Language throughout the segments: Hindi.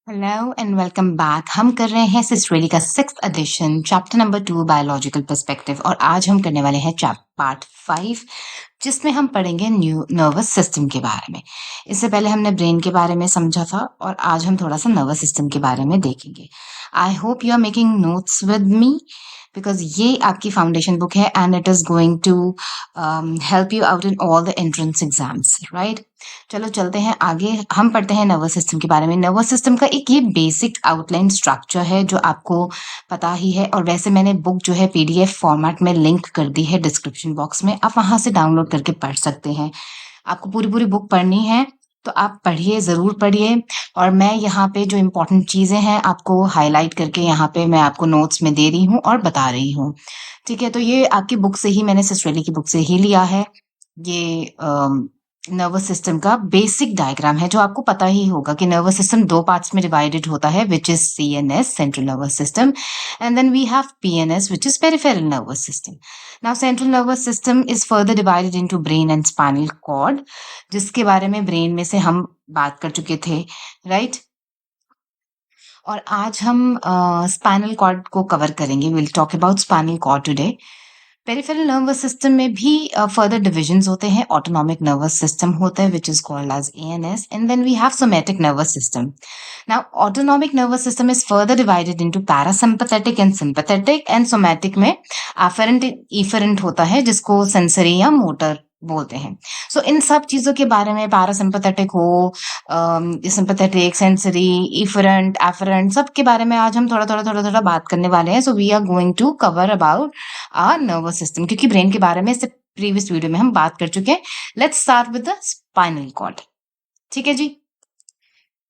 Hello and welcome back. हम कर रहे हैं सिस्ट्रेली का 6th edition chapter number 2 biological perspective और आज हम करने वाले हैं पार्ट 5 जिसमें हम पढ़ेंगे न्यू नर्वस सिस्टम के बारे में। इससे पहले हमने ब्रेन के बारे में समझा था और आज हम थोड़ा सा नर्वस सिस्टम के बारे में देखेंगे। I hope you are making notes with me because ये आपकी फाउंडेशन बुक है and it is going to help you out in all the entrance exams, right? चलो चलते हैं आगे। हम पढ़ते हैं नर्वस सिस्टम के बारे में। नर्वस सिस्टम का एक ये बेसिक आउटलाइन स्ट्रक्चर है जो आपको पता ही है, और वैसे मैंने बुक जो है पीडीएफ फॉर्मेट में लिंक कर दी है डिस्क्रिप्शन बॉक्स में, आप वहां से डाउनलोड करके पढ़ सकते हैं। आपको पूरी पूरी बुक पढ़नी है तो आप पढ़िए, ज़रूर पढ़िए। और मैं यहाँ पे जो इम्पोर्टेंट चीज़ें हैं आपको हाईलाइट करके यहाँ पे मैं आपको नोट्स में दे रही हूँ और बता रही हूँ। ठीक है, तो ये आपकी बुक से ही, मैंने सिस्ट्रेली की बुक से ही लिया है। ये नर्वस सिस्टम का बेसिक डायग्राम है जो आपको पता ही होगा कि नर्वस सिस्टम दो पार्ट्स में डिवाइडेड होता है, which is CNS, central nervous system, and then we have PNS, which is peripheral nervous system. Now central nervous system is further divided into brain and spinal cord, जिसके बारे में ब्रेन में से हम बात कर चुके थे, राइट? और आज हम स्पाइनल कॉर्ड को कवर करेंगे। Will talk about spinal cord today. Peripheral nervous system में भी फर्दर डिविजन्स होते हैं। ऑटोनॉमिक नर्वस सिस्टम होता है which is called as ANS, and then we have somatic nervous system. Now autonomic nervous system is further divided into parasympathetic and sympathetic, and somatic में एफरेंट इफरेंट होता है जिसको सेंसरी या मोटर बोलते हैं। सो इन सब चीजों के बारे में, पैरासिम्पैथेटिक हो, सिंपैथेटिक, सेंसरी, इफरेंट, एफरेंट, सब के बारे में आज हम थोड़ा थोड़ा बात करने वाले हैं। So we are going to cover about nervous system, क्योंकि ब्रेन के बारे में इससे प्रीवियस वीडियो में हम बात कर चुके हैं। Let's start with the spinal cord. ठीक है जी,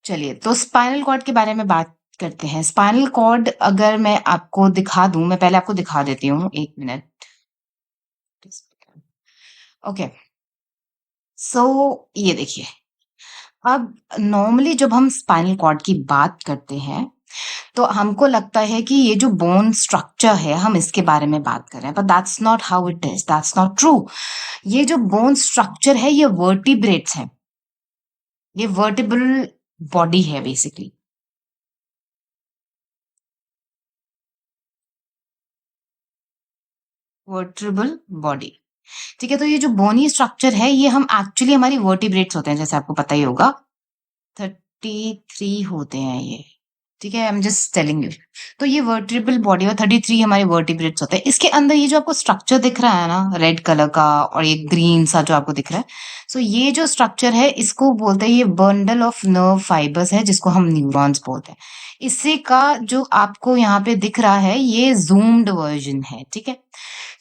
चलिए तो स्पाइनल कॉर्ड के बारे में बात करते हैं। स्पाइनल कॉर्ड अगर मैं आपको दिखा दूं, मैं पहले आपको दिखा देती हूँ, एक मिनट। ओके, सो ये देखिए। अब नॉर्मली जब हम स्पाइनल कॉर्ड की बात करते हैं तो हमको लगता है कि ये जो बोन स्ट्रक्चर है हम इसके बारे में बात कर रहे हैं, but that's not how it is, that's not true. ये जो बोन स्ट्रक्चर है ये वर्टिब्रेट्स है, ये वर्टिब्रल बॉडी है बेसिकली। वर्टिब्रल बॉडी, ठीक है। तो ये जो बोनी स्ट्रक्चर है ये हम एक्चुअली, हमारी वर्टिब्रेट्स होते हैं जैसे आपको पता ही होगा, 33 होते हैं ये, ठीक है। I am just telling you. तो ये वर्टिब्रल बॉडी और 33 हमारे वर्टिब्रेट्स होते हैं। इसके अंदर ये जो आपको स्ट्रक्चर दिख रहा है ना, रेड कलर का और ये ग्रीन सा जो आपको दिख रहा है, सो ये जो स्ट्रक्चर है इसको बोलते हैं, ये बंडल ऑफ नर्व फाइबर्स है जिसको हम न्यूरॉन्स बोलते हैं। इसी का जो आपको यहाँ पे दिख रहा है ये जूम्ड वर्जन है, ठीक है।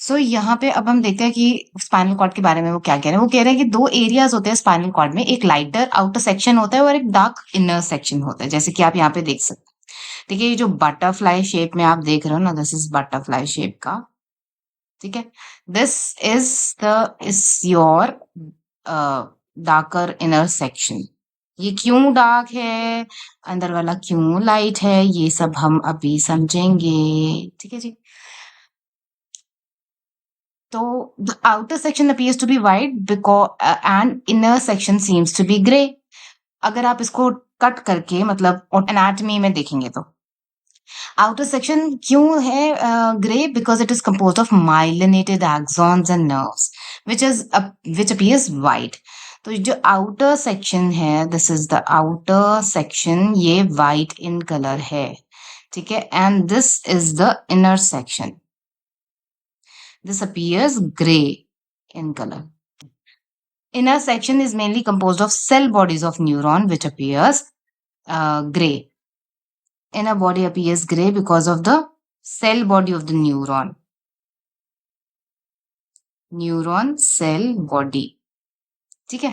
सो यहाँ पे अब हम देखते हैं कि स्पाइनल कॉर्ड के बारे में वो क्या कह रहे हैं। वो कह रहे हैं कि दो एरियाज होते हैं स्पाइनल कॉर्ड में, एक लाइटर आउटर सेक्शन होता है और एक डार्क इनर सेक्शन होता है, जैसे कि आप यहाँ पे देख सकते हैं। देखिए ये जो बटरफ्लाई शेप में आप देख रहे हो ना, दिस इज बटरफ्लाई शेप का, ठीक है। This is your darker inner section. ये क्यों डार्क है, अंदर वाला क्यों लाइट है, ये सब हम अभी समझेंगे, ठीक है जी। तो the outer section appears to be white because and inner section seems to be gray. अगर आप इसको कट करके, मतलब एनाटमी में देखेंगे तो आउटर सेक्शन क्यों है grey, because it is composed of myelinated axons and nerves which appears white. तो जो आउटर सेक्शन है, this is the outer section, ये वाइट इन कलर है, ठीक है। And this is the inner section, this appears gray in color. Inner section is mainly composed of cell bodies of neuron, which appears gray. Inner body appears gray because of the cell body of the neuron. Neuron cell body. ठीक है।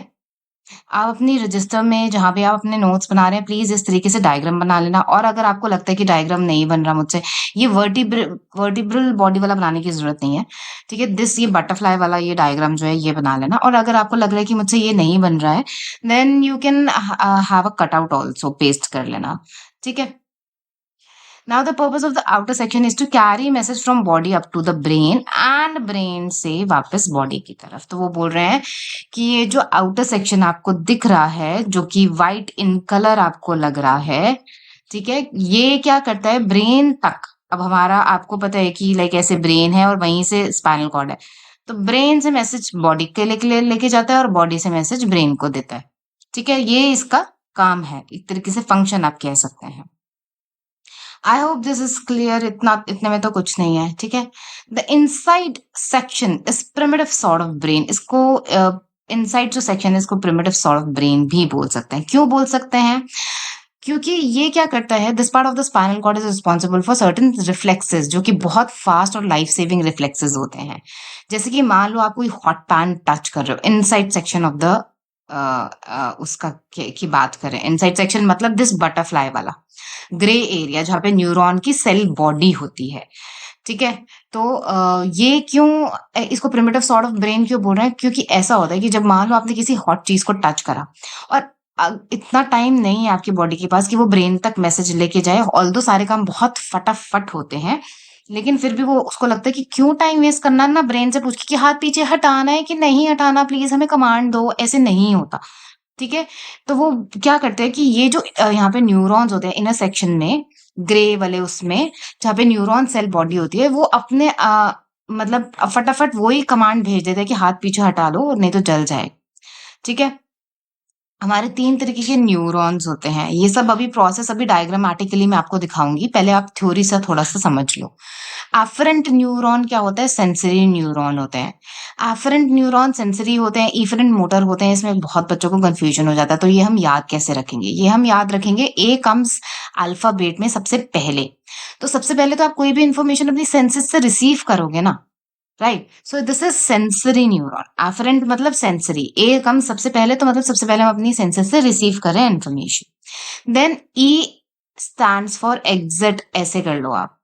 आप अपनी रजिस्टर में जहाँ पे आप अपने नोट्स बना रहे हैं, प्लीज इस तरीके से डायग्राम बना लेना। और अगर आपको लगता है कि डायग्राम नहीं बन रहा मुझसे, ये वर्टिब्रल बॉडी वाला बनाने की जरूरत नहीं है, ठीक है। ये बटरफ्लाई वाला ये डायग्राम जो है ये बना लेना। और अगर आपको लग रहा है कि मुझसे ये नहीं बन रहा है, then you can have a cut out also, paste कर लेना, ठीक है। Now the purpose of the outer section is to carry message from body up to the brain and brain से वापस body की तरफ। तो वो बोल रहे हैं कि ये जो outer section आपको दिख रहा है, जो कि white in color आपको लग रहा है, ठीक है? ये क्या करता है ब्रेन तक, अब हमारा आपको पता है कि लाइक ऐसे ब्रेन है और वहीं से स्पाइनल कॉर्ड है। तो ब्रेन से मैसेज बॉडी के लेके जाता है और बॉडी से मैसेज ब्रेन को देता है। ठीक है? ये इसका काम है। एक तरीके से फंक्शन आप कह सकते हैं। I hope this is clear. इतने में तो कुछ नहीं है। ठीक है? The inside section is primitive sort of brain. इसको इनसाइड जो सेक्शन है इसको प्रिमिटिव सॉर्ट ऑफ ब्रेन भी बोल सकते हैं। क्यों बोल सकते हैं? क्योंकि ये क्या करता है, this part of the spinal cord is responsible for certain reflexes जो कि बहुत फास्ट और लाइफ सेविंग रिफ्लेक्सेस होते हैं। जैसे कि मान लो आप कोई हॉट पैन टच कर रहे हो, इनसाइड सेक्शन ऑफ द उसका की बात करें, इनसाइड सेक्शन मतलब दिस बटरफ्लाई वाला ग्रे एरिया जहाँ पे न्यूरॉन की सेल बॉडी होती है। ठीक है? तो ये क्यों इसको प्रिमिटिव सॉर्ट ऑफ ब्रेन क्यों बोल रहे हैं? क्योंकि ऐसा होता है कि जब मान लो आपने किसी हॉट चीज को टच करा और इतना टाइम नहीं है आपकी बॉडी के पास कि वो ब्रेन तक मैसेज लेके जाए, ऑल्दो सारे काम बहुत फटाफट होते हैं, लेकिन फिर भी वो उसको लगता है कि क्यों टाइम वेस्ट करना, ना ब्रेन से पूछ के कि हाथ पीछे हटाना है कि नहीं हटाना, प्लीज हमें कमांड दो। ऐसे नहीं होता। ठीक है? तो वो क्या करते हैं कि ये जो यहाँ पे न्यूरॉन्स होते हैं इनर सेक्शन में, ग्रे वाले उसमें जहाँ पे न्यूरॉन सेल बॉडी होती है, वो अपने मतलब फटाफट वो ही कमांड भेज देते हैं कि हाथ पीछे हटा लो नहीं तो जल जाए। ठीक है? हमारे 3 तरीके के न्यूरॉन्स होते हैं। ये सब अभी प्रोसेस अभी डायग्रामेटिकली मैं आपको दिखाऊँगी। पहले आप थ्योरी से थोड़ा-सा समझ लो। एफरेंट न्यूरॉन क्या होता है? सेंसरी न्यूरॉन होते हैं। एफरेंट न्यूरॉन सेंसरी होते हैं, इफरेंट मोटर होते हैं। इसमें बहुत बच्चों को कन्फ्यूजन हो जाता है। तो ये हम याद कैसे रखेंगे? ये हम याद रखेंगे, ए कम्स अल्फाबेट में सबसे पहले। तो सबसे पहले तो आप कोई भी इन्फॉर्मेशन अपनी सेंसेस से रिसीव करोगे ना, right? So this is sensory neuron. Afferent मतलब सेंसरी, ए कम सबसे पहले, तो मतलब सबसे पहले हम अपनी सेंसेस से रिसीव करें information. Then E stands for exit, ऐसे कर लो आप।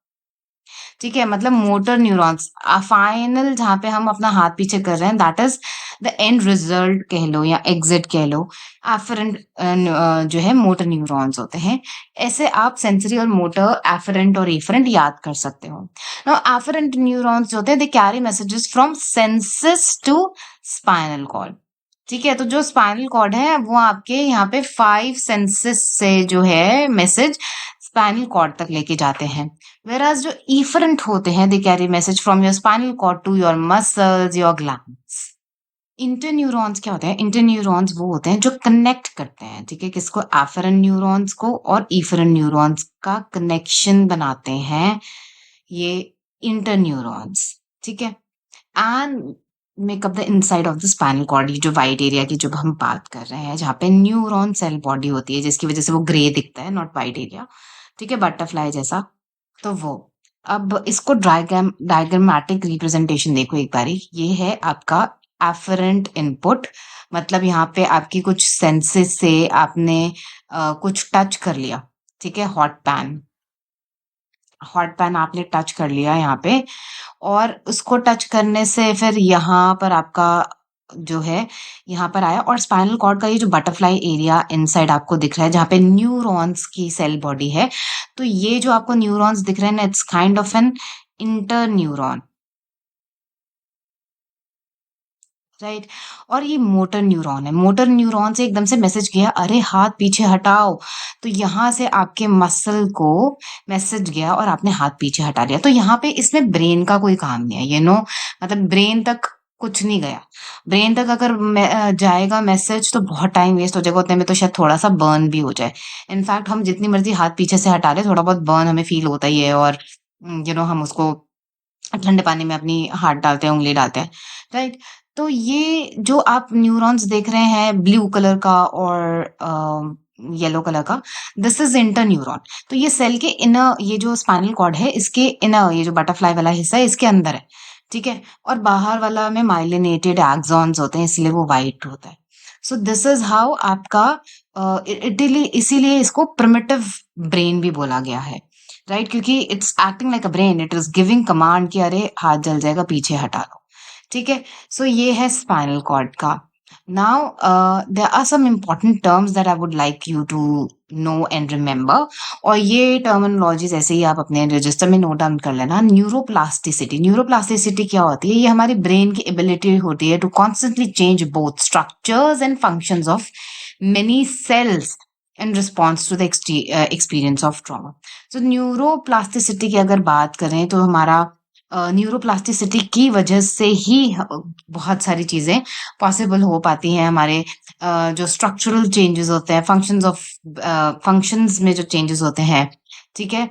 ठीक है? मतलब मोटर न्यूरॉन्स, फाइनल जहाँ पे हम अपना हाथ पीछे कर रहे हैं, that is the end result कह लो या एग्जिट कह लो। एफरेंट जो है मोटर न्यूरॉन्स होते हैं। ऐसे आप सेंसरी और मोटर, एफरेंट और इफरेंट याद कर सकते हो। नाउ एफरेंट न्यूरॉन्स जो होते हैं, they carry messages from senses to spinal cord. ठीक है? तो जो स्पाइनल कॉर्ड है वो आपके यहाँ पे 5 सेंसेस से जो है मैसेज स्पाइनल कॉर्ड तक लेके जाते हैं। Whereas जो efferent होते हैं, they carry message from your spinal cord to your muscles, your glands. Interneurons क्या होते हैं? इंटरन्यूरॉन्स वो होते हैं जो कनेक्ट करते हैं। ठीक है? किसको? एफरेंट न्यूरॉन्स को और इफरेंट न्यूरॉन्स का कनेक्शन बनाते हैं ये इंटरन्यूरॉन्स। ठीक है? And make up the inside of the spinal cord, ये जो वाइट एरिया की जो हम बात कर रहे हैं, जहाँ पे न्यूरॉन सेल बॉडी होती है, जिसकी वजह से वो ग्रे दिखता है, नॉट वाइट एरिया। ठीक है? बटरफ्लाई जैसा। तो वो, अब इसको डायग्रामेटिक रिप्रेजेंटेशन देखो एक बारी। ये है आपका एफरेंट इनपुट, मतलब यहाँ पे आपकी कुछ सेंसेस से आपने कुछ टच कर लिया। ठीक है? हॉट पैन आपने टच कर लिया यहाँ पे, और उसको टच करने से फिर यहाँ पर आपका जो है यहाँ पर आया, और स्पाइनल कॉर्ड का ये जो बटरफ्लाई एरिया इनसाइड आपको दिख रहा है जहाँ पे न्यूरॉन्स की सेल बॉडी है, तो ये जो आपको न्यूरॉन्स दिख रहे हैं ना, it's kind of an interneuron, right? और ये मोटर न्यूरॉन है। मोटर न्यूरॉन से एकदम से मैसेज गया, अरे हाथ पीछे हटाओ, तो यहाँ से आपके मसल को मैसेज गया और आपने हाथ पीछे हटा लिया। तो यहाँ पे इसमें ब्रेन का कोई काम नहीं है, मतलब ब्रेन तक कुछ नहीं गया। ब्रेन तक अगर जाएगा मैसेज तो बहुत टाइम वेस्ट हो जाएगा, उतने में तो शायद थोड़ा सा बर्न भी हो जाए। इनफैक्ट हम जितनी मर्जी हाथ पीछे से हटा ले, थोड़ा बहुत बर्न हमें फील होता ही है, और हम उसको ठंडे पानी में अपनी हाथ डालते हैं, उंगली डालते हैं, राइट? तो ये जो आप न्यूरॉन्स देख रहे हैं ब्लू कलर का और येलो कलर का, दिस इज इंटर न्यूरॉन। तो ये सेल के इनर, ये जो स्पाइनल कॉर्ड है इसके इनर, ये जो बटरफ्लाई वाला हिस्सा है इसके अंदर है। ठीक है? और बाहर वाला में माइलिनेटेड एक्सॉन्स होते हैं, इसलिए वो वाइट होता है। सो दिस इज हाउ आपका इसीलिए इसको प्रिमिटिव ब्रेन भी बोला गया है, राइट? क्योंकि it's acting like a brain, it is giving command कि अरे हाथ जल जाएगा, पीछे हटा लो। ठीक है? सो ये है स्पाइनल कॉर्ड का। Now there are some important terms that I would like you to know and remember, और ये टर्मिनोलॉजीज ऐसे ही आप अपने रजिस्टर में नोट डाउन कर लेना। न्यूरोप्लास्टिसिटी, न्यूरोप्लास्टिसिटी क्या होती है? ये हमारी ब्रेन की एबिलिटी होती है to constantly change both structures and functions of many cells in response to the experience of trauma. तो न्यूरोप्लास्टिसिटी की अगर बात करें तो हमारा न्यूरोप्लास्टिसिटी की वजह से ही बहुत सारी चीज़ें पॉसिबल हो पाती हैं। हमारे जो स्ट्रक्चरल चेंजेस होते हैं, फंक्शंस में जो चेंजेस होते हैं, ठीक है?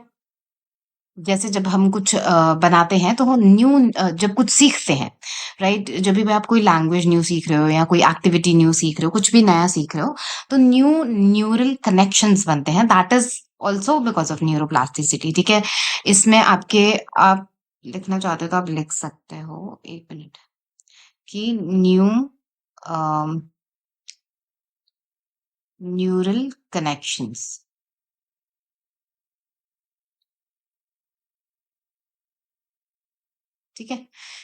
जैसे जब हम कुछ बनाते हैं तो वो जब कुछ सीखते हैं, राइट? जब भी आप कोई लैंग्वेज न्यू सीख रहे हो या कोई एक्टिविटी न्यू सीख रहे हो, कुछ भी नया सीख रहे हो, तो न्यूरल कनेक्शंस बनते हैं। That is also because of neuroplasticity, ठीक है? इसमें आप लिखना चाहते हो तो आप लिख सकते हो, एक मिनट, कि न्यूरल कनेक्शंस, ठीक है?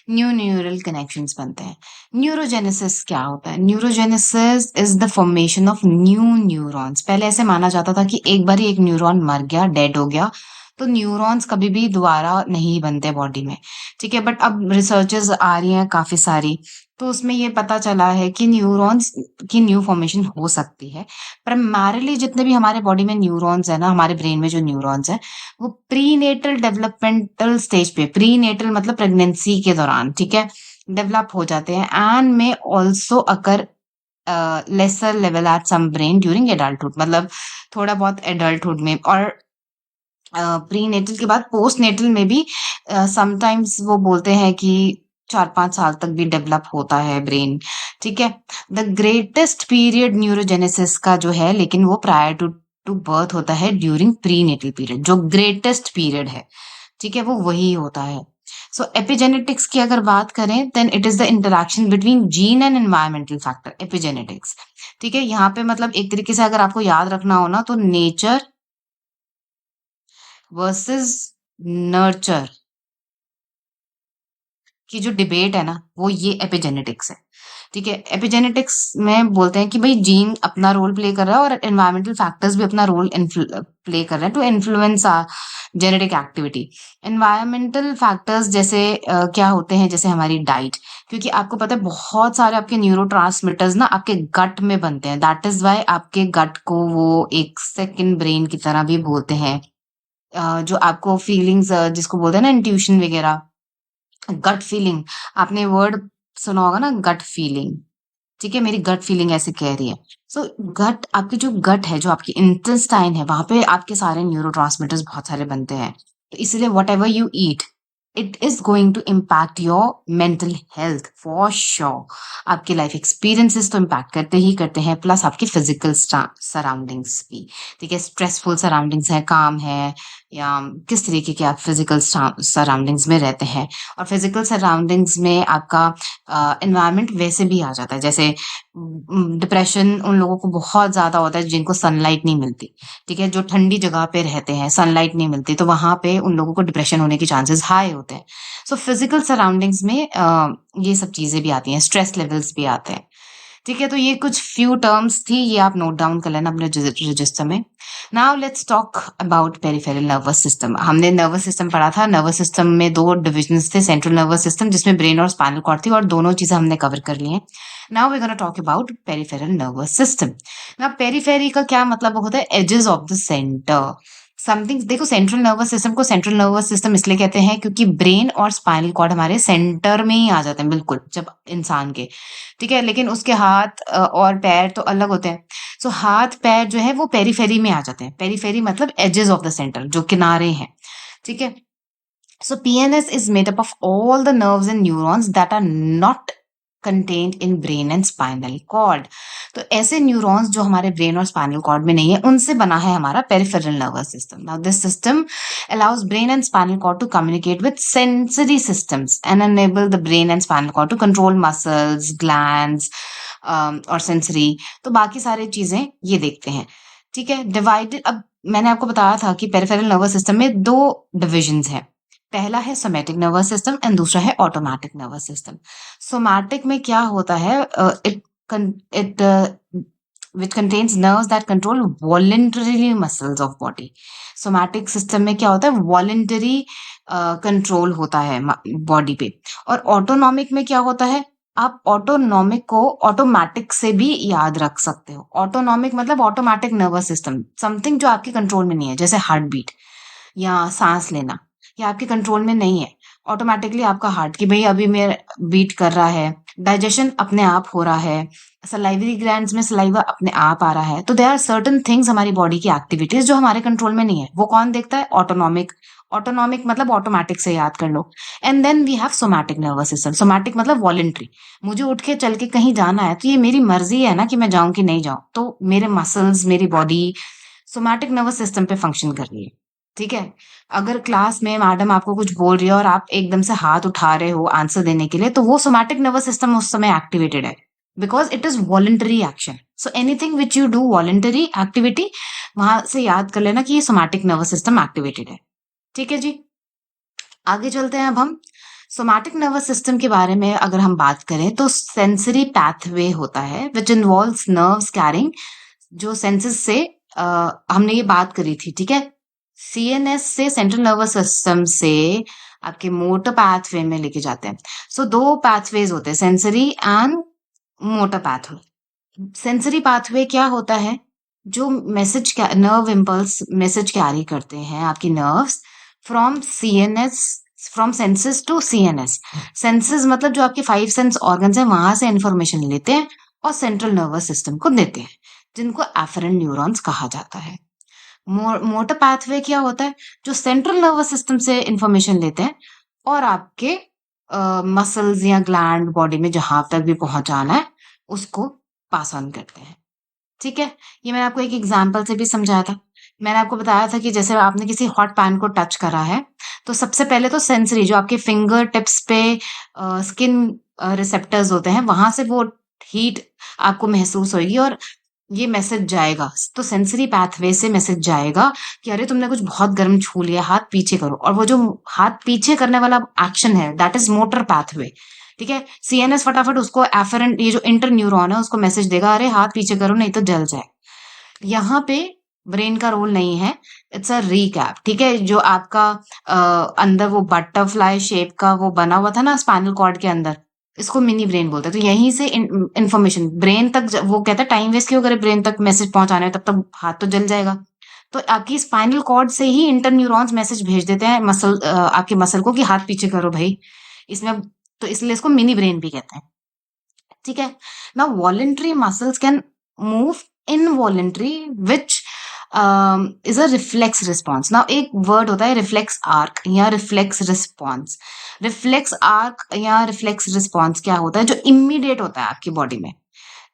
न्यू न्यूरल कनेक्शंस बनते हैं। न्यूरोजेनेसिस क्या होता है? Neurogenesis is the formation of new neurons. पहले ऐसे माना जाता था कि एक बार ही एक न्यूरॉन मर गया, डेड हो गया, तो न्यूरॉन्स कभी भी दोबारा नहीं बनते बॉडी में, ठीक है? बट अब रिसर्चेस आ रही हैं काफी सारी, तो उसमें ये पता चला है कि न्यूरॉन्स की न्यू फॉर्मेशन हो सकती है। प्राइमरीली जितने भी हमारे बॉडी में न्यूरॉन्स है ना, हमारे ब्रेन में जो न्यूरॉन्स है, वो प्रीनेटल डेवलपमेंटल स्टेज पे, प्रीनेटल मतलब प्रेगनेंसी के दौरान, ठीक है, डेवलप हो जाते हैं and may also occur lesser level at some brain during adulthood, मतलब थोड़ा बहुत एडल्टहुड में, और प्रीनेटल के बाद पोस्ट नेटल में भी समटाइम्स वो बोलते हैं कि 4-5 साल तक भी डेवलप होता है ब्रेन, ठीक है? द ग्रेटेस्ट पीरियड न्यूरोजेनेसिस का जो है, लेकिन वो प्रायर टू टू बर्थ होता है, ड्यूरिंग प्रीनेटल पीरियड जो ग्रेटेस्ट पीरियड है, ठीक है? वो वही होता है। सो एपिजेनेटिक्स की अगर बात करें, then it is the interaction between gene and environmental factor, epigenetics, ठीक है? यहाँ पे मतलब एक तरीके से अगर आपको याद रखना हो ना, तो नेचर वर्सेस नर्चर की जो डिबेट है ना, वो ये एपिजेनेटिक्स है, ठीक है? एपिजेनेटिक्स में बोलते हैं कि भाई जीन अपना रोल प्ले कर रहा है और एनवायरमेंटल फैक्टर्स भी अपना रोल प्ले कर रहे हैं to influence genetic activity. Environmental factors जैसे क्या होते हैं, जैसे हमारी डाइट, क्योंकि आपको पता है बहुत सारे आपके न्यूरोट्रांसमीटर्स ना आपके गट में बनते हैं, दैट इज वाई आपके गट को वो एक सेकंड ब्रेन की तरह भी बोलते हैं। जो आपको फीलिंग्स जिसको बोलते हैं ना इंट्यूशन वगैरह, गट फीलिंग, आपने वर्ड सुना होगा ना, गट फीलिंग, ठीक है? मेरी गट फीलिंग ऐसे कह रही है। सो गट, आपकी जो गट है, जो आपकी इंटेस्टाइन है, वहां पे आपके सारे न्यूरोट्रांसमीटर्स बहुत सारे बनते हैं। तो इसलिए whatever you eat, it is going to impact your mental health for sure. आपके लाइफ एक्सपीरियंसेस तो इम्पैक्ट करते ही करते हैं, प्लस आपकी फिजिकल सराउंडिंग्स भी, ठीक है? स्ट्रेसफुल सराउंडिंग्स है, काम है, या किस तरीके के आप फिजिकल सराउंडिंग्स में रहते हैं। और फिजिकल सराउंडिंग्स में आपका एनवायरनमेंट वैसे भी आ जाता है, जैसे डिप्रेशन उन लोगों को बहुत ज्यादा होता है जिनको सनलाइट नहीं मिलती, ठीक है? जो ठंडी जगह पे रहते हैं, सनलाइट नहीं मिलती, तो वहां पे उन लोगों को डिप्रेशन होने के चांसेस हाई होते हैं। सो फिजिकल सराउंडिंग्स में ये सब चीजें भी आती हैं, स्ट्रेस लेवल्स भी आते हैं, ठीक है? तो ये कुछ फ्यू टर्म्स थी, ये आप नोट डाउन कर लेना अपने रजिस्टर में। Now let's talk about peripheral nervous system. हमने नर्वस सिस्टम पढ़ा था, नर्वस सिस्टम में दो डिविजन्स थे, सेंट्रल नर्वस सिस्टम जिसमें ब्रेन और स्पाइनल कॉर्ड थी, और दोनों चीजें हमने कवर कर ली हैं। Now we gonna talk about peripheral nervous system. ना पेरिफेरी का क्या मतलब होता है? Edges of the centre something. देखो, सेंट्रल नर्वस सिस्टम को सेंट्रल नर्वस सिस्टम इसलिए कहते हैं क्योंकि ब्रेन और स्पाइनल कॉर्ड हमारे सेंटर में ही आ जाते हैं, बिल्कुल, जब इंसान के, ठीक है? लेकिन उसके हाथ और पैर तो अलग होते हैं। सो हाथ पैर जो है वो पेरीफेरी में आ जाते हैं। पेरीफेरी मतलब एजेस ऑफ द सेंटर, जो किनारे हैं, ठीक है? So PNS is made up of all the nerves and neurons that are not contained in brain and spinal cord. तो ऐसे न्यूरॉन्स जो हमारे ब्रेन और स्पाइनल कॉर्ड में नहीं है, उनसे बना है हमारा peripheral nervous system. Now this system allows brain and spinal cord to communicate with sensory systems and enable the brain and spinal cord to control muscles, glands और sensory। तो बाकी सारी चीजें ये देखते हैं, ठीक है? डिवाइडेड, अब मैंने आपको बताया था कि पेरिफेरल नर्वस सिस्टम में दो डिविजन्स हैं। पहला है सोमैटिक नर्वस सिस्टम एंड दूसरा है ऑटोमेटिक नर्वस सिस्टम। सोमैटिक में क्या होता है? It which contains nerves that control voluntarily muscles of body। Somatic system में क्या होता है? वॉलेंटरी कंट्रोल होता है बॉडी पे। और ऑटोनॉमिक में क्या होता है? आप ऑटोनॉमिक को ऑटोमैटिक से भी याद रख सकते हो। ऑटोनॉमिक मतलब ऑटोमैटिक नर्वस सिस्टम, समथिंग जो आपके कंट्रोल में नहीं है, जैसे हार्ट बीट या सांस लेना, ये आपके कंट्रोल में नहीं है। ऑटोमेटिकली आपका हार्ट कि भाई अभी मेरा बीट कर रहा है, डाइजेशन अपने आप हो रहा है, सलाइवरी ग्लैंड्स में सलाइवा अपने आप आ रहा है। तो देयर आर सर्टेन थिंग्स हमारी बॉडी की एक्टिविटीज जो हमारे कंट्रोल में नहीं है। वो कौन देखता है? ऑटोनॉमिक। ऑटोनॉमिक मतलब ऑटोमेटिक से याद कर लो। And then we have somatic nervous system. Somatic मतलब वॉलेंट्री। मुझे उठ के चल के कहीं जाना है तो ये मेरी मर्जी है ना कि मैं जाऊं कि नहीं जाऊं। तो मेरे मसल्स, मेरी बॉडी सोमैटिक नर्वस सिस्टम पे फंक्शन कर रही है। ठीक है? अगर क्लास में मैडम आपको कुछ बोल रही है और आप एकदम से हाथ उठा रहे हो आंसर देने के लिए, तो वो सोमैटिक नर्वस सिस्टम उस समय एक्टिवेटेड है, because it is voluntary action. So anything which you do voluntary activity, वहां से याद कर लेना कि ये सोमैटिक नर्वस सिस्टम एक्टिवेटेड है। ठीक है जी, आगे चलते हैं। अब हम सोमैटिक नर्वस सिस्टम के बारे में अगर हम बात करें तो सेंसरी पैथवे होता है विच इन्वॉल्व्स नर्व्स कैरिंग, जो सेंसेस से हमने ये बात करी थी। ठीक है, सीएनएस से सेंट्रल नर्वस सिस्टम से आपके मोटर पाथवे में लेके जाते हैं। सो दो पाथवेज होते हैं, sensory and motor pathway. Sensory pathway क्या होता है? जो message, nerve impulse message carry करते हैं आपकी nerves from CNS, from senses to CNS. Senses मतलब जो आपके 5 सेंस ऑर्गन्स हैं वहां से इंफॉर्मेशन लेते हैं और सेंट्रल नर्वस सिस्टम को देते हैं, जिनको एफरेंट न्यूरॉन्स कहा जाता है। मोटर पाथवे क्या होता है? जो सेंट्रल नर्वस सिस्टम से इंफॉर्मेशन लेते हैं और आपके मसल्स या ग्लैंड बॉडी में जहां तक भी पहुंचाना है उसको पास ऑन करते हैं। ठीक है, ये मैंने आपको एक एग्जांपल से भी समझाया था। मैंने आपको बताया था कि जैसे आपने किसी हॉट पैन को टच करा है, तो सबसे पहले तो सेंसरी जो आपके फिंगर टिप्स पे स्किन रिसेप्टर्स होते हैं, वहां से वो हीट आपको महसूस होगी और ये मैसेज जाएगा। तो सेंसरी पाथवे से मैसेज जाएगा कि अरे तुमने कुछ बहुत गर्म छू लिया, हाथ पीछे करो। और वो जो हाथ पीछे करने वाला एक्शन है, दैट इज मोटर पाथवे। ठीक है, सीएनएस फटाफट उसको एफरेंट, ये जो इंटर न्यूरॉन है उसको मैसेज देगा, अरे हाथ पीछे करो नहीं तो जल जाए। यहाँ पे ब्रेन का रोल नहीं है, इट्स अ रीकैप। ठीक है, जो आपका अंदर वो बटरफ्लाई शेप का वो बना हुआ था ना स्पाइनल कॉर्ड के अंदर, इसको मिनी ब्रेन बोलते हैं। तो यहीं से इंफॉर्मेशन ब्रेन तक वो कहता है टाइम वेस्ट क्यों करे ब्रेन तक मैसेज पहुंचाने में, तब तक हाथ तो जल जाएगा। तो आपकी स्पाइनल कॉर्ड से ही इंटर न्यूरॉन्स मैसेज भेज देते हैं मसल, आपके मसल को कि हाथ पीछे करो भाई इसमें। तो इसलिए इसको मिनी ब्रेन भी कहते हैं। ठीक है, now voluntary muscles can move involuntary which is a reflex response. now एक वर्ड होता है रिफ्लेक्स आर्क या रिफ्लेक्स रिस्पॉन्स। रिफ्लेक्स आर्क या रिफ्लेक्स रिस्पॉन्स क्या होता है? जो इमीडिएट होता है आपकी बॉडी में।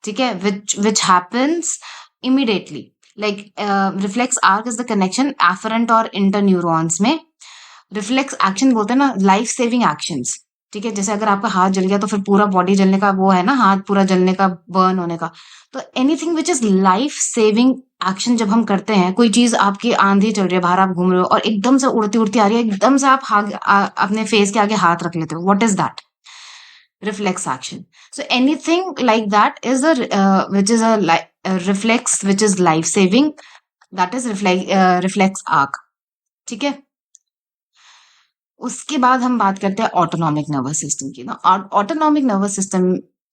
ठीक है, which happens immediately, like reflex arc is the connection afferent और inter neurons में। रिफ्लेक्स एक्शन बोलते हैं ना लाइफ सेविंग एक्शंस। ठीक है, जैसे अगर आपका हाथ जल गया तो फिर पूरा बॉडी जलने का वो है ना, हाथ पूरा जलने का, बर्न होने का। तो anything which is life saving action जब हम करते हैं, कोई चीज आपकी आंधी चल रही है, बाहर आप घूम रहे हो और एकदम से उड़ती उड़ती आ रही है, एकदम से आप अपने फेस के आगे हाथ रख लेते हो, what is that? reflex action. So anything like that is a which is a reflex which is life saving, that is reflex arc. ठीक है, उसके बाद हम बात करते हैं ऑटोनॉमिक नर्वस सिस्टम की ना। Autonomic nervous system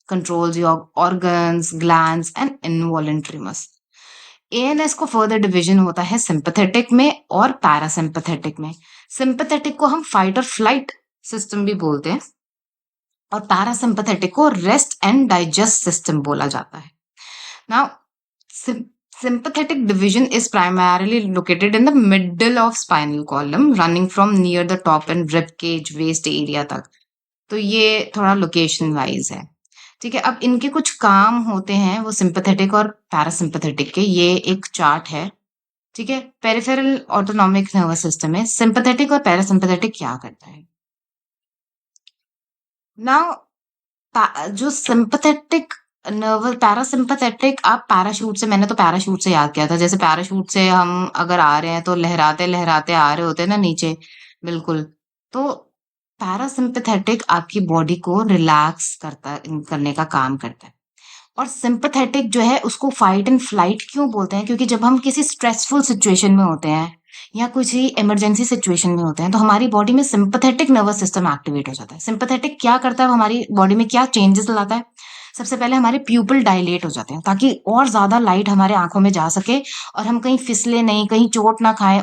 controls your organs, glands and involuntary muscle. ANS को फर्दर डिवीजन होता है सिंपैथेटिक में और पैरासिम्पैथेटिक में। सिंपैथेटिक को हम फाइट और फ्लाइट सिस्टम भी बोलते हैं और पैरासिम्पैथेटिक को रेस्ट एंड डाइजेस्ट सिस्टम बोला जाता है। Now sympathetic division is primarily located in the middle of spinal column running from near the top and rib cage waist area तक। तो ये थोड़ा लोकेशन वाइज है। ठीक है, अब इनके कुछ काम होते हैं वो सिंपैथेटिक और पैरासिम्पैथेटिक के। ये एक चार्ट है। ठीक है, पेरिफेरल ऑटोनॉमिक नर्वस सिस्टम में सिंपैथेटिक और पैरासिम्पैथेटिक क्या करता है। नाउ जो सिंपैथेटिक नर्वस, पैरासिम्पैथेटिक आप पैराशूट से, मैंने तो पैराशूट से याद किया था। जैसे पैराशूट से हम अगर आ रहे हैं तो लहराते लहराते आ रहे होते हैं ना नीचे, बिल्कुल। तो पैरासिम्पैथेटिक आपकी बॉडी को रिलैक्स करने का काम करता है। और सिंपैथेटिक जो है उसको फाइट एंड फ्लाइट क्यों बोलते हैं? क्योंकि जब हम किसी स्ट्रेसफुल सिचुएशन में होते हैं या कुछ ही इमरजेंसी सिचुएशन में होते हैं, तो हमारी बॉडी में सिंपैथेटिक नर्वस सिस्टम एक्टिवेट हो जाता है। सिंपैथेटिक क्या करता है, हमारी बॉडी में क्या चेंजेस लाता है? सबसे पहले हमारे प्यूपिल डायलेट हो जाते हैं ताकि और ज्यादा लाइट हमारे आंखों में जा सके और हम कहीं फिसले नहीं, कहीं चोट ना खाएं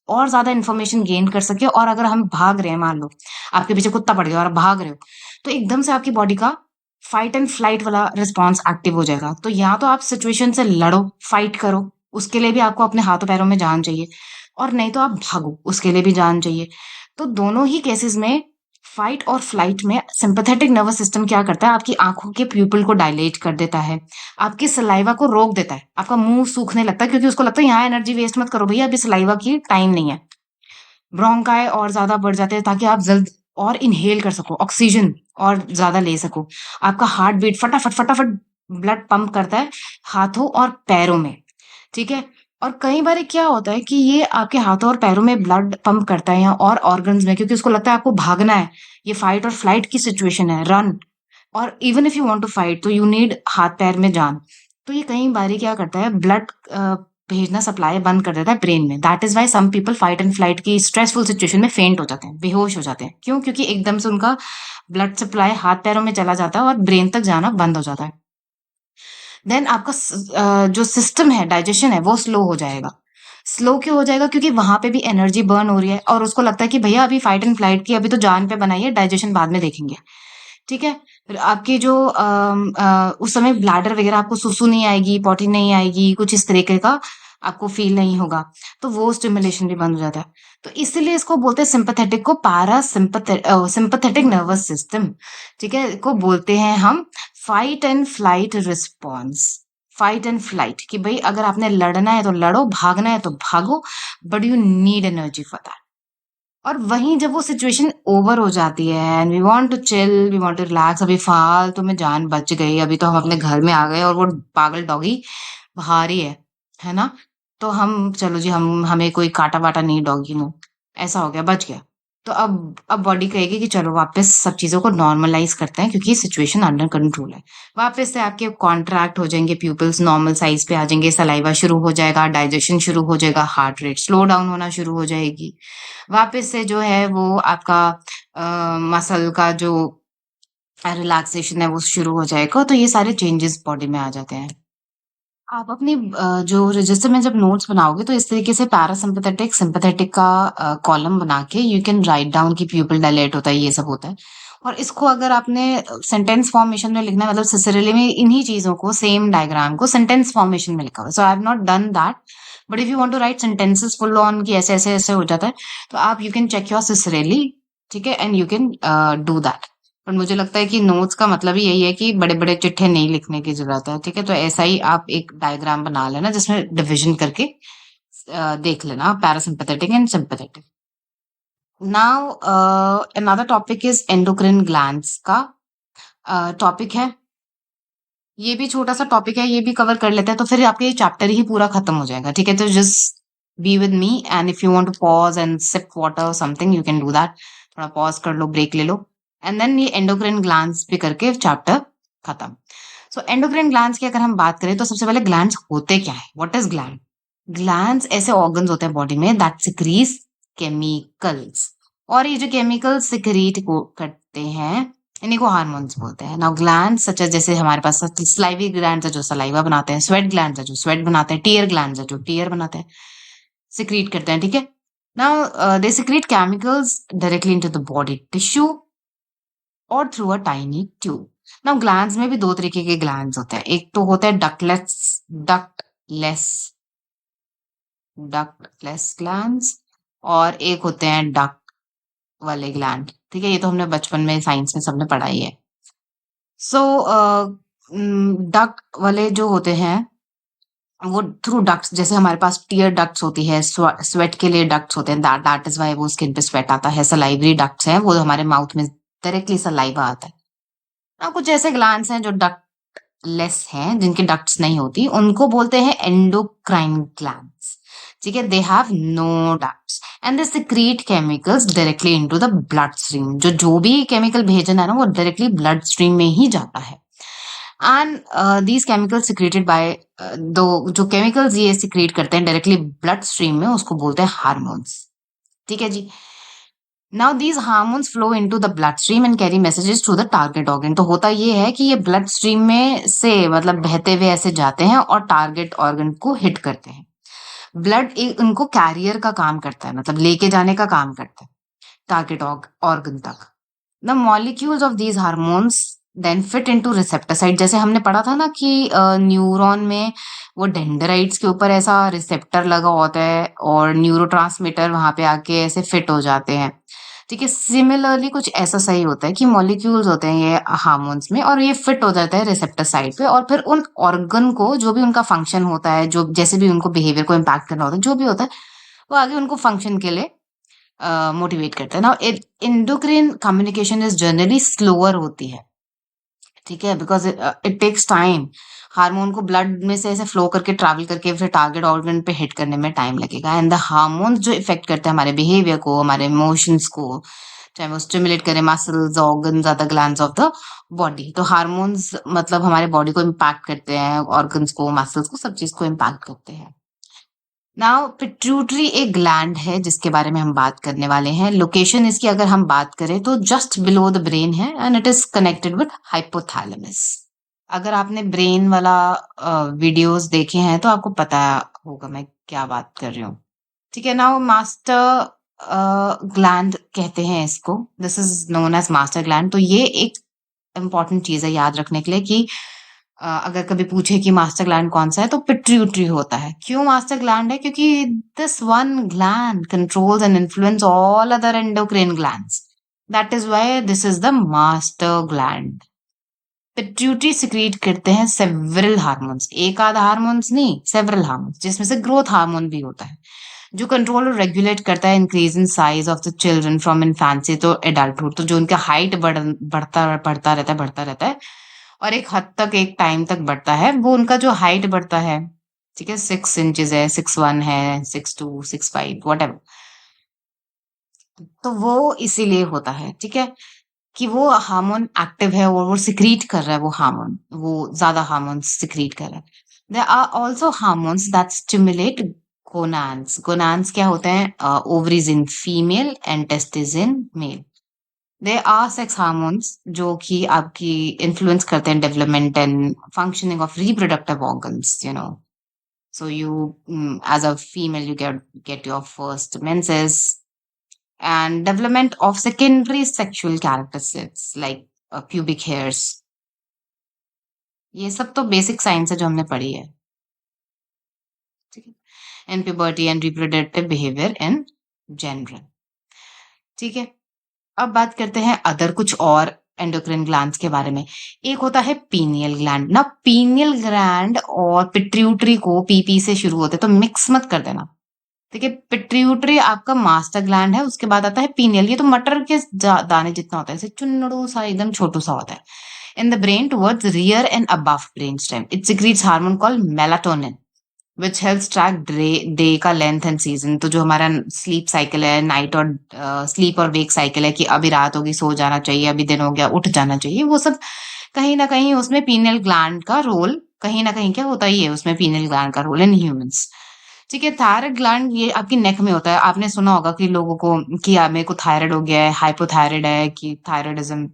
और ज्यादा इन्फॉर्मेशन गेन कर सके। और अगर हम भाग रहे हैं, मान लो आपके पीछे कुत्ता पड़ गया और आप भाग रहे हो, तो एकदम से आपकी बॉडी का फाइट एंड फ्लाइट वाला रिस्पॉन्स एक्टिव हो जाएगा। तो या तो आप सिचुएशन से लड़ो, फाइट करो, उसके लिए भी आपको अपने हाथों पैरों में जान चाहिए, और नहीं तो आप भागो, उसके लिए भी जान चाहिए। तो दोनों ही केसेस में फाइट और फ्लाइट में सिंपैथेटिक नर्वस सिस्टम क्या करता है, आपकी आंखों के प्यूपिल को डायलेट कर देता है, आपकी सलाइवा को रोक देता है, आपका मुंह सूखने लगता है क्योंकि उसको लगता है यहाँ एनर्जी वेस्ट मत करो भैया, अभी सलाइवा की टाइम नहीं है। ब्रोंकाई और ज्यादा बढ़ जाते हैं ताकि आप जल्द और इनहेल कर सको, ऑक्सीजन और ज्यादा ले सको। आपका हार्ट बीट फटाफट फटाफट ब्लड पंप करता है हाथों और पैरों में, ठीक है। और कई बार क्या होता है कि ये आपके हाथों और पैरों में ब्लड पंप करता है या और ऑर्गन्स में, क्योंकि उसको लगता है आपको भागना है, ये फाइट और फ्लाइट की सिचुएशन है, रन। और even if you want to fight तो यू नीड हाथ पैर में जान। तो ये कई बारी क्या करता है, ब्लड भेजना सप्लाई बंद कर देता है ब्रेन में। That is why some people fight and flight की स्ट्रेसफुल सिचुएशन में फेंट हो जाते हैं, बेहोश हो जाते हैं। क्यों? क्योंकि एकदम से उनका ब्लड सप्लाई हाथ पैरों में चला जाता है और ब्रेन तक जाना बंद हो जाता है। देन आपका जो सिस्टम है, डाइजेशन है, वो स्लो हो जाएगा। स्लो क्यों हो जाएगा? क्योंकि वहां पे भी एनर्जी बर्न हो रही है और उसको लगता है कि भैया अभी फाइट एंड फ्लाइट की, अभी तो जान पे बनाई है, डाइजेशन बाद में देखेंगे, ठीक है। फिर आपकी जो उस समय ब्लैडर वगैरह, आपको सुसु नहीं आएगी, पॉटी नहीं आएगी, कुछ इस तरीके का आपको फील नहीं होगा, तो वो स्टिमुलेशन भी बंद हो जाता है। तो इसीलिए इसको बोलते हैं सिंपैथेटिक को सिंपैथेटिक नर्वस सिस्टम, ठीक है, को बोलते हैं हम fight and flight response. Fight and flight कि भाई अगर आपने लड़ना है तो लड़ो, भागना है तो भागो, but you need energy for that. और वहीं जब वो सिचुएशन ओवर हो जाती है and we want to chill, we want to relax, अभी फालतू में जान बच गई, अभी तो हम अपने घर में आ गए और वो पागल डॉगी बाहर ही है ना, तो हम चलो जी, हम हमें कोई काटा वाटा नहीं डॉगी ने, ऐसा हो गया, बच गया। तो अब बॉडी कहेगी कि चलो वापस सब चीजों को नॉर्मलाइज करते हैं क्योंकि सिचुएशन अंडर कंट्रोल है। वापस से आपके कॉन्ट्रैक्ट हो जाएंगे, प्यूपिल्स नॉर्मल साइज पे आ जाएंगे, सलाइवा शुरू हो जाएगा, डाइजेशन शुरू हो जाएगा, हार्ट रेट स्लो डाउन होना शुरू हो जाएगी। वापस से जो है वो आपका मसल का जो रिलैक्सेशन है वो शुरू हो जाएगा। तो ये सारे चेंजेस बॉडी में आ जाते हैं। आप अपनी जो रजिस्टर में जब नोट्स बनाओगे तो इस तरीके से पैरासिम्पैथेटिक सिंपैथेटिक का कॉलम बना के यू कैन राइट डाउन कि प्यूपिल डायलेट होता है, ये सब होता है। और इसको अगर आपने सेंटेंस फॉर्मेशन में लिखना है, मतलब सिसरेली में इन्हीं चीजों को, सेम डायग्राम को सेंटेंस फॉर्मेशन में लिखा हुआ है। So I have not done that, but if you want to write sentences full on कि ऐसे ऐसे ऐसे हो जाता है, तो आप यू कैन चेक योर सिसरेली, ठीक है, and you can do that. पर मुझे लगता है कि नोट्स का मतलब ही यही है कि बड़े-बड़े चिट्ठे नहीं लिखने की ज़रूरत है, ठीक है? तो ऐसा ही आप एक डायग्राम बना लेना जिसमें डिविज़न करके देख लेना parasympathetic and sympathetic. Now another topic is endocrine glands का टॉपिक है। ये भी छोटा-सा टॉपिक है, ये भी कवर कर लेते हैं तो फिर आपका ये चैप्टर ही पूरा खत्म हो जाएगा, ठीक है? तो just be with me and if you want to pause and sip water और something you can do that. थोड़ा पॉज़ कर लो, ब्रेक ले लो एंड देन ये एंडोक्राइन ग्लैंड्स भी करके चैप्टर खत्म। सो एंडोक्राइन ग्लैंड्स की अगर हम बात करें तो सबसे पहले ग्लैंड्स होते क्या है? What is gland? ग्लैंड्स ऐसे ऑर्गन्स होते हैं बॉडी में दैट सिक्रीज केमिकल्स, और ये जो केमिकल्स सिक्रीट को करते हैं इन्हीं को हार्मोन्स बोलते हैं। नाउ ग्लैंड्स सच एज, जैसे हमारे पास सलाइवी ग्लैंड्स है जो सलाइवा बनाते हैं, स्वेट ग्लैंड्स है जो स्वेट बनाते हैं, टीयर ग्लैंड्स है जो टीयर बनाते हैं, सिक्रीट करते हैं, ठीक है। Now they secrete chemicals directly into the body tissue और through a tiny tube. Now glands में भी दो तरीके के ग्लैंड्स होते हैं, एक तो होते हैं डक्टलेस डक्टलेस ग्लैंड्स और एक होते हैं डक्ट वाले ग्लैंड, ठीक है। ये तो हमने बचपन में साइंस में सबने पढ़ा ही है। सो डक्ट वाले जो होते हैं वो थ्रू डक्ट्स, जैसे हमारे पास टीयर डक्ट्स होती है, स्वेट के लिए डक्ट्स होते हैं, दैट इज वाई वो स्किन पे स्वेट आता है। सलाइवरी डक्ट्स हैं, वो हमारे माउथ में डायरेक्टली सलाइवा आता है। कुछ ऐसे ग्लैंड्स हैं जो डक्टलेस हैं, जिनकी डक्ट्स नहीं होती, उनको बोलते हैं एंडोक्राइन ग्लैंड्स, ठीक है। They have no ducts and they secrete chemicals directly into the blood stream. जो भी केमिकल भेजना है ना वो डायरेक्टली ब्लड स्ट्रीम में ही जाता है। And these chemicals secreted by दो जो केमिकल्स ये सिक्रेट करते हैं डायरेक्टली ब्लड स्ट्रीम में, उसको बोलते हैं हार्मोन्स। ठीक है जी। Now these hormones flow into the blood stream and carry messages to the target organ. तो होता ये है कि ये ब्लड स्ट्रीम में से मतलब बहते हुए ऐसे जाते हैं और टारगेट ऑर्गन को हिट करते हैं। ब्लड उनको कैरियर का काम करता है, मतलब लेके जाने का काम करता है टारगेट ऑर्गन तक। The molecules of these hormones then fit into receptor site. जैसे हमने पढ़ा था ना कि न्यूरॉन में वो डेंड्राइट्स के ऊपर ऐसा रिसेप्टर लगा होता है और न्यूरोट्रांसमीटर वहां पे आके ऐसे फिट हो जाते हैं। ठीक है, सिमिलरली कुछ ऐसा सही होता है कि मॉलिक्यूल्स होते हैं ये हार्मोन्स में और ये फिट हो जाता है रिसेप्टर साइट पे, और फिर उन ऑर्गन को जो भी उनका फंक्शन होता है, जो जैसे भी उनको बिहेवियर को इम्पैक्ट करना होता है, जो भी होता है, वो आगे उनको फंक्शन के लिए मोटिवेट करता है ना। Endocrine communication is generally slower होती है। ठीक है, because it takes time. Hormone को ब्लड में से ऐसे फ्लो करके ट्रैवल करके फिर टारगेट ऑर्गन पे हिट करने में टाइम लगेगा। एंड द हार्मोन्स जो इफेक्ट करते हैं हमारे बिहेवियर को, हमारे इमोशंस को, चाहे वो स्टिमुलेट करे muscles, organs, other glands of the body. तो हार्मोन्स मतलब हमारे बॉडी को इम्पैक्ट करते हैं, ऑर्गन्स को, मसल्स को, सब चीज को इम्पैक्ट करते हैं। नाउ पिट्यूटरी एक ग्लैंड है जिसके बारे में हम बात करने वाले हैं। लोकेशन इसकी अगर हम बात करें तो जस्ट बिलो द ब्रेन है and it is connected with hypothalamus. अगर आपने ब्रेन वाला वीडियोस देखे हैं तो आपको पता होगा मैं क्या बात कर रही हूँ। ठीक है, नाउ मास्टर ग्लैंड कहते हैं इसको। This is known as master gland. तो ये एक इम्पॉर्टेंट चीज है याद रखने के लिए कि अगर कभी पूछे कि मास्टर ग्लैंड कौन सा है तो पिट्यूटरी होता है। क्यों मास्टर ग्लैंड है? क्योंकि this one gland controls and influence all other endocrine glands. That is why this is the master gland. Pituitary secrete करते हैं सेवरल हार्मोन्स, एक आध हार्मोन्स नहीं, सेवरल हार्मोन्स, जिसमें से ग्रोथ हार्मोन भी होता है जो कंट्रोल और रेगुलेट करता है increase in size of the children from infancy तो एडल्टहुड। तो जो उनका हाइट बढ़ता रहता है, बढ़ता रहता है, और एक हद तक, एक टाइम तक बढ़ता है, वो उनका जो हाइट बढ़ता है। ठीक है, 6 इंचेस है, 6'1" है, 6'2", 6'5", वट एवर। तो वो इसीलिए होता है, ठीक है, कि वो हार्मोन एक्टिव है और वो सिक्रीट कर रहा है, वो हार्मोन, वो ज्यादा हार्मोन सिक्रीट कर रहा है। There are also hormones that stimulate gonads. Gonads क्या होते हैं? Ovaries in female and testis in male. They are sex hormones जो कि आपकी इन्फ्लुएंस करते हैं development and functioning of reproductive organs, you know. So you, as a female, you get your first menses and development of secondary sexual characteristics like pubic hairs. ये सब तो बेसिक साइंस है जो हमने पढ़ी है। ठीक है, and puberty and reproductive behaviour in general. ठीक है, अब बात करते हैं अदर कुछ और एंडोक्राइन ग्लैंड्स के बारे में। एक होता है पीनियल ग्लैंड ना। पीनियल ग्लैंड और पिट्यूटरी को पीपी से शुरू होते हैं, तो मिक्स मत कर देना। ठीक है, पिट्यूटरी आपका मास्टर ग्लैंड है, उसके बाद आता है पीनियल। ये तो मटर के दाने जितना होता है, ऐसे चुन्नड़ू सा, एकदम छोटू सा होता है। In the brain towards rear and above brain stem it secretes hormone called melatonin which helps track day का लेंथ एंड सीजन। तो जो हमारा स्लीप साइकिल है, नाइट और स्लीप और वेक साइकिल है कि अभी रात होगी सो जाना चाहिए, अभी दिन हो गया उठ जाना चाहिए, वो सब कहीं ना कहीं उसमें पीनियल ग्लैंड का रोल, कहीं ना कहीं क्या होता ही है उसमें, पीनियल ग्लैंड का रोल इन ह्यूमंस। ठीक है, थायराइड ग्लैंड ये आपकी नेक में होता है। आपने सुना होगा कि लोगों को कि मेरे को थायराइड हो गया है, हाइपोथायराइड है, कि थायराइडिज्म,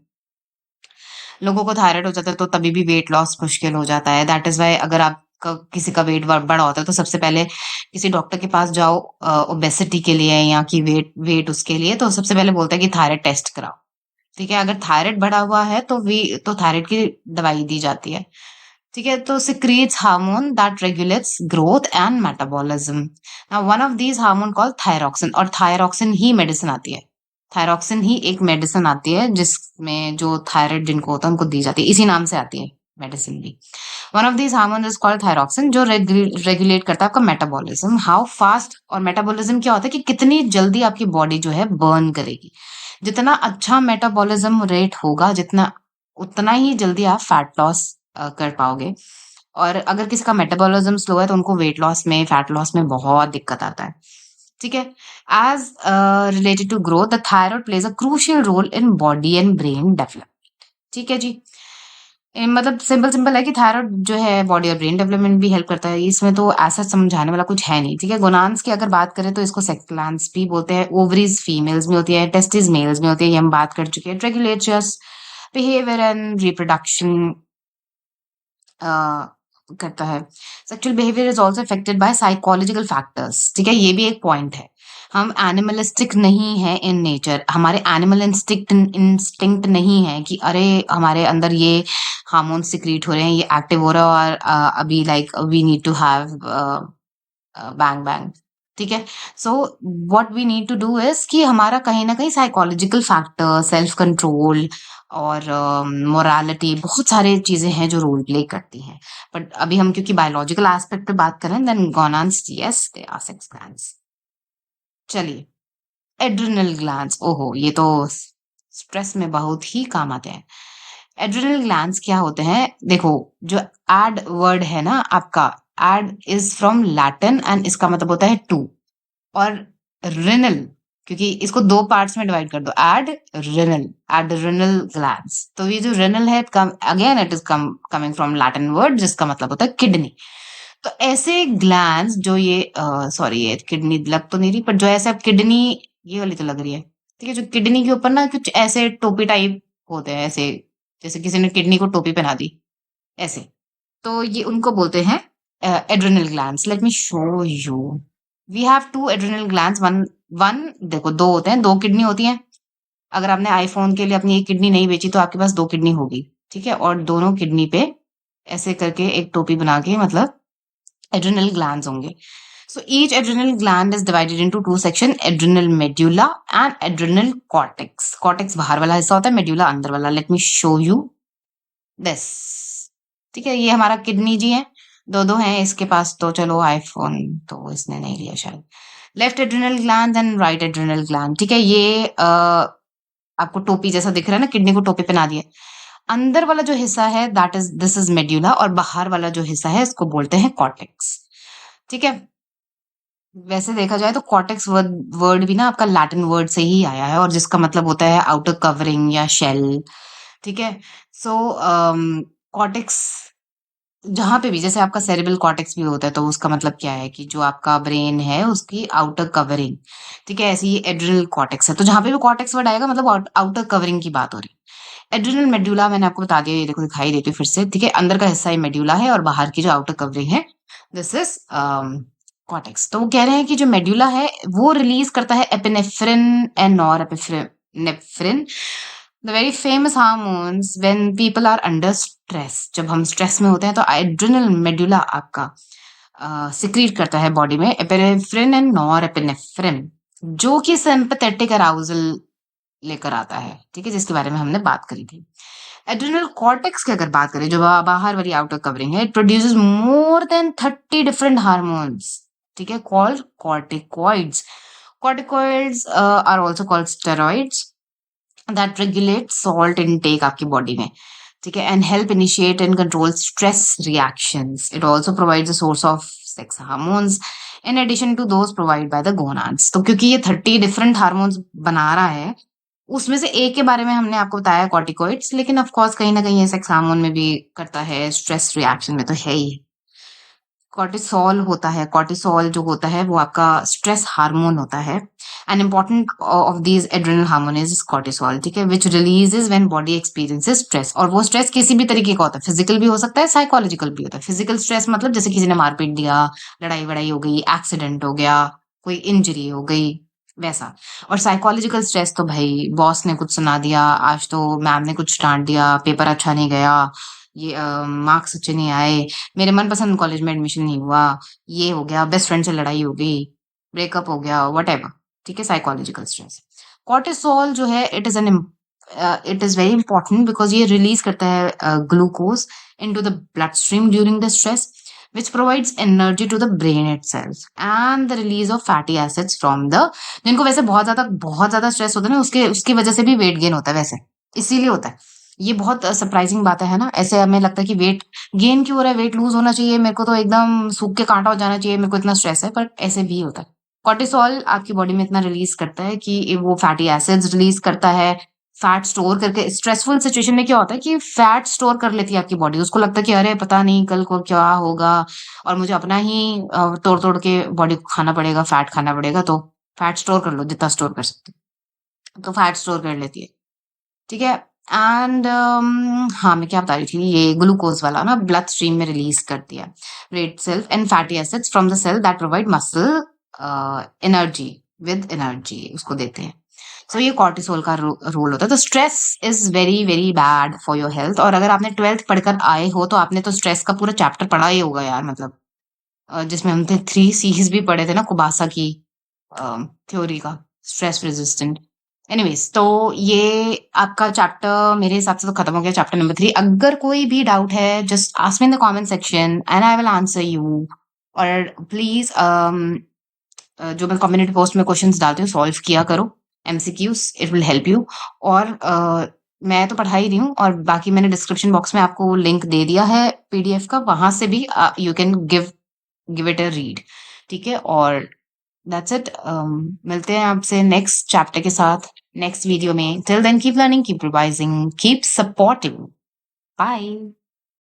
लोगों को थायराइड हो जाता है तो तभी भी वेट लॉस मुश्किल हो जाता है। दैट इज वाई अगर आपका किसी का वेट बड़ा होता है तो सबसे पहले किसी डॉक्टर के पास जाओ ओबेसिटी के लिए या कि वेट वेट उसके लिए, तो सबसे पहले बोलता है कि थायराइड टेस्ट कराओ। ठीक है, अगर थायराइड बढ़ा हुआ है तो तो थायराइड की दवाई दी जाती है। ठीक है, तो secretes hormone that regulates growth and metabolism. Now one of these hormone called thyroxine, और थायरॉक्सिन ही मेडिसिन आती है। थायरॉक्सिन ही एक मेडिसिन आती है जिसमें जो थायराइड जिनको होता है उनको दी जाती है, इसी नाम से आती है मेडिसिन भी। One of these hormone is called thyroxine जो रेगुलेट करता है आपका मेटाबॉलिज्म, हाउ फास्ट। और मेटाबॉलिज्म क्या होता है कि कितनी जल्दी आपकी बॉडी जो है बर्न करेगी। जितना अच्छा मेटाबॉलिज्म रेट होगा, जितना उतना ही जल्दी आप फैट लॉस कर पाओगे। और अगर किसी का मेटाबॉलिज्म स्लो है तो उनको वेट लॉस में, फैट लॉस में बहुत दिक्कत आता है। ठीक है, as related to growth the thyroid plays a crucial role in body and brain development. ठीक है जी। मतलब सिंपल सिंपल है कि थायराइड जो है बॉडी और ब्रेन डेवलपमेंट भी हेल्प करता है, इसमें तो ऐसा समझाने वाला कुछ है नहीं, ठीक है। गोनाड्स की अगर बात करें तो इसको सेक्स ग्लैंड्स भी बोलते हैं। ओवरीज फीमेल्स में होती है, टेस्टिस मेल्स में होती है, ये हम बात कर चुके हैं। Regulates your behaviour and reproduction करता है। Sexual behaviour is also affected by psychological factors, ठीक है, ये भी एक पॉइंट है। हम एनिमलिस्टिक नहीं है इन नेचर, हमारे एनिमल इंस्टिंक्ट नहीं है कि अरे हमारे अंदर ये हार्मोन सिक्रीट हो रहे हैं, ये एक्टिव हो रहा है और अभी like we need to have bang bang, ठीक है। So what we need to do is कि हमारा कहीं ना कहीं साइकोलॉजिकल फैक्टर, सेल्फ कंट्रोल और मोरालिटी, बहुत सारे चीजें हैं जो रोल प्ले करती हैं। बट अभी हम क्योंकि बायोलॉजिकल एस्पेक्ट पे बात करें, then gonads yes they are sex glands. चलिए, एड्रिनल ग्लैंड्स, ओहो ये तो स्ट्रेस में बहुत ही काम आते हैं। एड्रिनल ग्लैंड्स क्या होते हैं, देखो, जो एड वर्ड है ना आपका, ad is from Latin and इसका मतलब होता है टू, और रिनल, क्योंकि इसको दो पार्ट्स में डिवाइड कर दो, एड रिनल, एड्रिनल ग्लैंड्स। तो ये जो रिनल है, again it is coming from Latin word जिसका मतलब होता है किडनी। तो ऐसे ग्लैंड्स जो ये सॉरी, ये किडनी लग तो नहीं रही, पर जो ऐसा किडनी, ये वाली तो लग रही है, ठीक है, जो किडनी के ऊपर ना कुछ ऐसे टोपी टाइप होते हैं, ऐसे जैसे किसी ने किडनी को टोपी पहना दी, ऐसे। तो ये उनको बोलते हैं adrenal glands. Let me show you. We have two adrenal glands, one one देखो, दो होते हैं, दो किडनी होती हैं। अगर आपने आईफोन के लिए अपनी एक किडनी नहीं बेची तो आपके पास दो किडनी होगी, ठीक है। और दोनों किडनी पे ऐसे करके एक टोपी बना के, मतलब adrenal glands होंगे। So each adrenal gland is divided into two section, adrenal medulla and adrenal cortex. Cortex बाहर वाला हिस्सा होता है, medulla अंदर वाला। Let me show you this. ठीक है, ये हमारा किडनी जी है, दो दो हैं इसके पास, तो चलो आईफोन तो इसने नहीं लिया शायद। Left adrenal gland and right adrenal gland, ठीक है। ये आपको टोपी जैसा दिख रहा है ना, किडनी को टोपी पहना दिया। अंदर वाला जो हिस्सा है that is this is medulla, और बाहर वाला जो हिस्सा है इसको बोलते हैं कॉर्टेक्स, ठीक है। वैसे देखा जाए तो कॉर्टेक्स वर्ड वर्ड भी ना आपका लैटिन वर्ड से ही आया है, और जिसका मतलब होता है आउटर कवरिंग या शेल, ठीक है। सो कॉर्टेक्स जहां पे भी, जैसे आपका सेरेब्रल कॉर्टेक्स भी होता है, तो उसका मतलब क्या है कि जो आपका ब्रेन है उसकी आउटर कवरिंग, ठीक है। ऐसे ही एड्रिनल कॉर्टेक्स है, तो जहां पे भी कॉर्टेक्स वर्ड आएगा मतलब आउटर कवरिंग की बात हो रही है। एड्रिनल मेड्यूला मैंने आपको बता दिया, ये देखो दिखाई देती है फिर से, ठीक है। अंदर का हिस्सा ये मेड्यूला है और बाहर की जो आउटर कवरिंग है दिस इज कॉर्टेक्स। तो वो कह रहे हैं कि जो मेड्यूला है वो रिलीज करता है epinephrine and norepinephrine, the very famous hormones when people are under stress. जब हम स्ट्रेस में होते हैं तो एड्रिनल मेड्यूला आपका सिक्रीट करता है बॉडी में एपिनेफ्रिन एंड नॉर एपिनेफ्रिन, जो कि सिंपैथेटिक अराउजल लेकर आता है, ठीक है, जिसके बारे में हमने बात करी थी। एड्रिनल कॉर्टेक्स की अगर बात करें, जो बाहर वाली आउटर कवरिंग है, it produces more than 30 different hormones, ठीक है, called corticoids. Corticoids are also called steroids that regulate salt intake आपकी बॉडी में, ठीक है, and help initiate and control stress reactions. It also provides a source of sex hormones in addition to those provide by the gonads. तो क्योंकि ये 30 डिफरेंट हार्मोन्स बना रहा है, उसमें से एक के बारे में हमने आपको बताया कॉर्टिकॉइड्स, लेकिन ऑफ कोर्स कहीं ना कहीं ये सेक्स हार्मोन में भी करता है, स्ट्रेस रिएक्शन में तो है ही। कॉर्टिसोल होता है, कॉर्टिसोल जो होता है वो आपका स्ट्रेस हार्मोन होता है। An important of these adrenal hormone is cortisol, ठीक है, which releases when body experiences stress. और वो स्ट्रेस किसी भी तरीके का होता है, फिजिकल भी हो सकता है, साइकोलॉजिकल भी होता है। फिजिकल स्ट्रेस मतलब जैसे किसी ने मारपीट दिया, लड़ाई वड़ाई हो गई, एक्सीडेंट हो गया, कोई इंजरी हो गई, वैसा। और साइकोलॉजिकल स्ट्रेस तो भाई बॉस ने कुछ सुना दिया, आज तो मैम ने कुछ डांट दिया, पेपर अच्छा नहीं गया, ये मार्क्स अच्छे नहीं आए, मेरे मनपसंद कॉलेज में एडमिशन नहीं हुआ, ये हो गया, बेस्ट फ्रेंड से लड़ाई हो गई, ब्रेकअप हो गया, व्हाटएवर, ठीक है, साइकोलॉजिकल स्ट्रेस। कॉर्टिसोल जो है it is very important because ये रिलीज करता है glucose into the blood stream during the stress, which provides energy to the brain itself and the release of fatty acids from the, जिनको वैसे बहुत ज्यादा स्ट्रेस होता है ना, उसके उसकी वजह से भी वेट गेन होता है, वैसे इसीलिए होता है। ये बहुत सरप्राइजिंग बात है ना, ऐसे हमें लगता है कि वेट गेन क्यों हो रहा है, वेट लूज होना चाहिए, मेरे को तो एकदम सूख के कांटा हो जाना चाहिए, मेरे को इतना स्ट्रेस है, पर ऐसे भी होता है। कॉर्टिसोल आपकी बॉडी में इतना रिलीज करता है कि वो फैटी एसिड्स रिलीज करता है, फैट स्टोर करके स्ट्रेसफुल सिचुएशन में क्या होता है कि फैट स्टोर कर लेती है आपकी बॉडी। उसको लगता है कि अरे पता नहीं कल को क्या होगा और मुझे अपना ही तोड़-तोड़ के बॉडी को खाना पड़ेगा, फैट खाना पड़ेगा, तो फैट स्टोर कर लो जितना स्टोर कर सकते हो। तो फैट स्टोर कर लेती है। ठीक है? एंड हाँ, मैं क्या बता रही थी, ये ग्लूकोज़ वाला ना ब्लड स्ट्रीम में रिलीज़ करती है। Red cells and fatty acids from the cell that provide muscle energy with energy उसको देते हैं। सो ये कॉर्टिसोल का रोल होता है। तो stress is very, very bad for your health. और अगर आपने 12th पढ़कर आए हो, तो आपने तो स्ट्रेस का पूरा चैप्टर पढ़ा ही होगा यार, मतलब जिसमें हमने 3 सीज़ भी पढ़े थे ना कुबासा की थ्योरी का, स्ट्रेस रेजिस्टेंट। एनीवेज़, तो ये आपका चैप्टर मेरे हिसाब से तो खत्म हो गया, चैप्टर नंबर 3। अगर कोई भी डाउट है, just ask me in the comment section and I will answer you. और प्लीज़ जो मैं कम्युनिटी पोस्ट में क्वेश्चंस डालती हूँ सॉल्व किया करो, MCQs, it will help you. और मैं तो पढ़ा ही रही हूँ, और बाकी मैंने डिस्क्रिप्शन बॉक्स में आपको लिंक दे दिया है पीडीएफ का, वहाँ से भी you can give it a read. ठीक है? और दैट्स इट। मिलते हैं आपसे नेक्स्ट चैप्टर के साथ नेक्स्ट वीडियो में। Till then keep learning, keep revising, keep supporting. Bye.